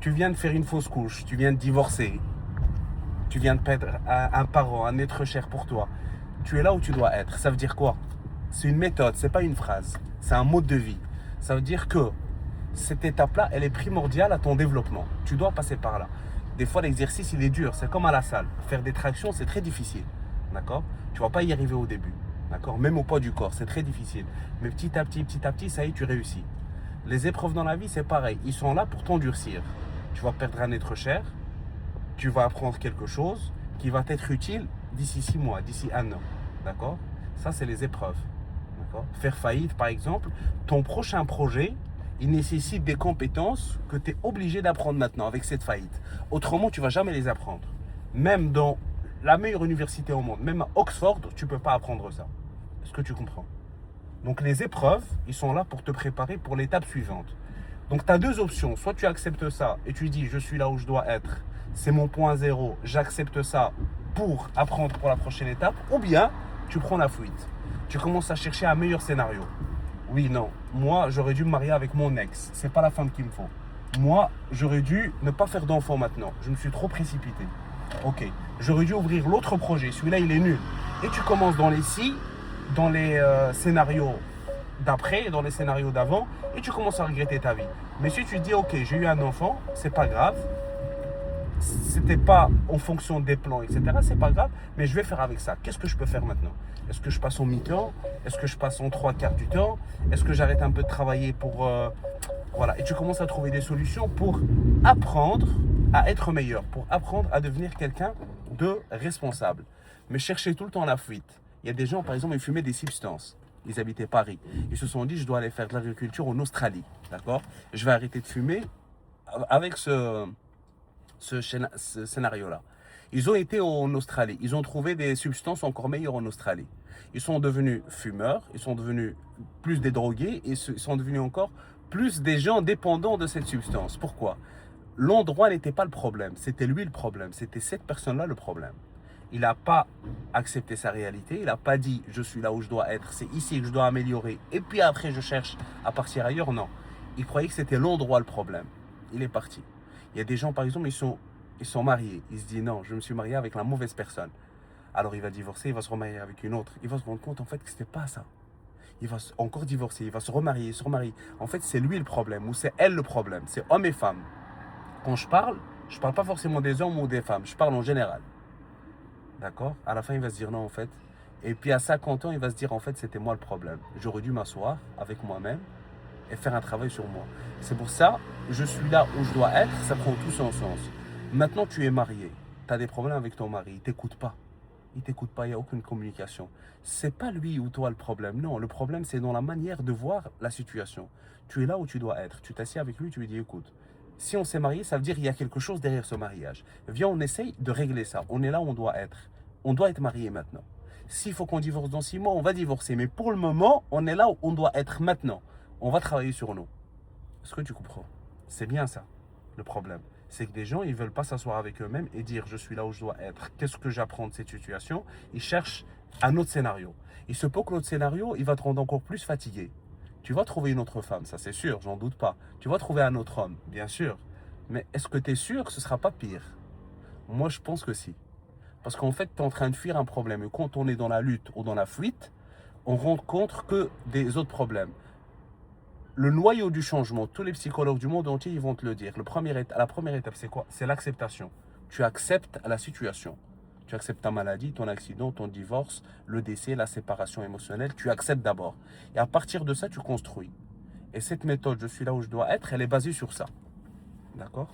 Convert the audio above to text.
Tu viens de faire une fausse couche, tu viens de divorcer, tu viens de perdre un parent, un être cher pour toi. Tu es là où tu dois être. Ça veut dire quoi? C'est une méthode, c'est pas une phrase. C'est un mode de vie. Ça veut dire que cette étape-là, elle est primordiale à ton développement. Tu dois passer par là. Des fois, l'exercice, il est dur. C'est comme à la salle. Faire des tractions, c'est très difficile. D'accord? Tu vas pas y arriver au début. D'accord? Même au poids du corps, c'est très difficile. Mais petit à petit, ça y est, tu réussis. Les épreuves dans la vie, c'est pareil. Ils sont là pour t'endurcir. Tu vas perdre un être cher. Tu vas apprendre quelque chose qui va t'être utile d'ici 6 mois, d'ici un an. D'accord? Ça, c'est les épreuves. D'accord? Faire faillite, par exemple, ton prochain projet, il nécessite des compétences que tu es obligé d'apprendre maintenant avec cette faillite. Autrement, tu ne vas jamais les apprendre. Même dans la meilleure université au monde, même à Oxford, tu ne peux pas apprendre ça. Est-ce que tu comprends? Donc les épreuves, ils sont là pour te préparer pour l'étape suivante. Donc tu as deux options. Soit tu acceptes ça et tu dis je suis là où je dois être, c'est mon point zéro, j'accepte ça pour apprendre pour la prochaine étape. Ou bien tu prends la fuite. Tu commences à chercher un meilleur scénario. Oui, non. Moi, j'aurais dû me marier avec mon ex. C'est pas la femme qu'il me faut. Moi, j'aurais dû ne pas faire d'enfant maintenant. Je me suis trop précipité. Ok. J'aurais dû ouvrir l'autre projet. Celui-là, il est nul. Et tu commences dans les dans les scénarios d'après, dans les scénarios d'avant, et tu commences à regretter ta vie. Mais si tu te dis, ok, j'ai eu un enfant, c'est pas grave, c'était pas en fonction des plans, etc., c'est pas grave, mais je vais faire avec ça. Qu'est-ce que je peux faire maintenant? Est-ce que je passe en mi-temps? Est-ce que je passe en trois quarts du temps? Est-ce que j'arrête un peu de travailler pour... voilà, et tu commences à trouver des solutions pour apprendre à être meilleur, pour apprendre à devenir quelqu'un de responsable. Mais chercher tout le temps la fuite. Il y a des gens, par exemple, ils fumaient des substances. Ils habitaient Paris. Ils se sont dit, je dois aller faire de l'agriculture en Australie. D'accord? Je vais arrêter de fumer avec ce scénario-là. Ils ont été en Australie. Ils ont trouvé des substances encore meilleures en Australie. Ils sont devenus fumeurs. Ils sont devenus plus des drogués. Et ils sont devenus encore plus des gens dépendants de cette substance. Pourquoi? L'endroit n'était pas le problème. C'était lui le problème. C'était cette personne-là le problème. Il n'a pas accepté sa réalité. Il n'a pas dit je suis là où je dois être. C'est ici que je dois améliorer. Et puis après, je cherche à partir ailleurs. Non. Il croyait que c'était l'endroit le problème. Il est parti. Il y a des gens, par exemple, ils sont mariés. Ils se disent non, je me suis marié avec la mauvaise personne. Alors il va divorcer, il va se remarier avec une autre. Il va se rendre compte en fait que ce n'était pas ça. Il va encore divorcer, il va se remarier, se remarier. En fait, c'est lui le problème ou c'est elle le problème. C'est hommes et femmes. Quand je ne parle pas forcément des hommes ou des femmes. Je parle en général. D'accord? À la fin, il va se dire non, en fait. Et puis à 50 ans, il va se dire en fait, c'était moi le problème. J'aurais dû m'asseoir avec moi-même et faire un travail sur moi. C'est pour ça, je suis là où je dois être, ça prend tout son sens. Maintenant, tu es marié, tu as des problèmes avec ton mari, il ne t'écoute pas. Il ne t'écoute pas, il n'y a aucune communication. C'est pas lui ou toi le problème, non. Le problème, c'est dans la manière de voir la situation. Tu es là où tu dois être. Tu t'assieds avec lui, tu lui dis, écoute, si on s'est marié, ça veut dire qu'il y a quelque chose derrière ce mariage. Viens, on essaye de régler ça. On est là où on doit être. On doit être marié maintenant. S'il faut qu'on divorce dans 6 mois, on va divorcer. Mais pour le moment, on est là où on doit être maintenant. On va travailler sur nous. Est-ce que tu comprends? C'est bien ça, le problème. C'est que des gens, ils ne veulent pas s'asseoir avec eux-mêmes et dire je suis là où je dois être. Qu'est-ce que j'apprends de cette situation? Ils cherchent un autre scénario. Il se peut que l'autre scénario, il va te rendre encore plus fatigué. Tu vas trouver une autre femme, ça c'est sûr, j'en doute pas. Tu vas trouver un autre homme, bien sûr. Mais est-ce que tu es sûr que ce ne sera pas pire? Moi, je pense que si. Parce qu'en fait, tu es en train de fuir un problème. Et quand on est dans la lutte ou dans la fuite, on rencontre que des autres problèmes. Le noyau du changement, tous les psychologues du monde entier, ils vont te le dire. La première étape, c'est quoi? C'est l'acceptation. Tu acceptes la situation. Tu acceptes ta maladie, ton accident, ton divorce, le décès, la séparation émotionnelle. Tu acceptes d'abord. Et à partir de ça, tu construis. Et cette méthode, je suis là où je dois être, elle est basée sur ça. D'accord?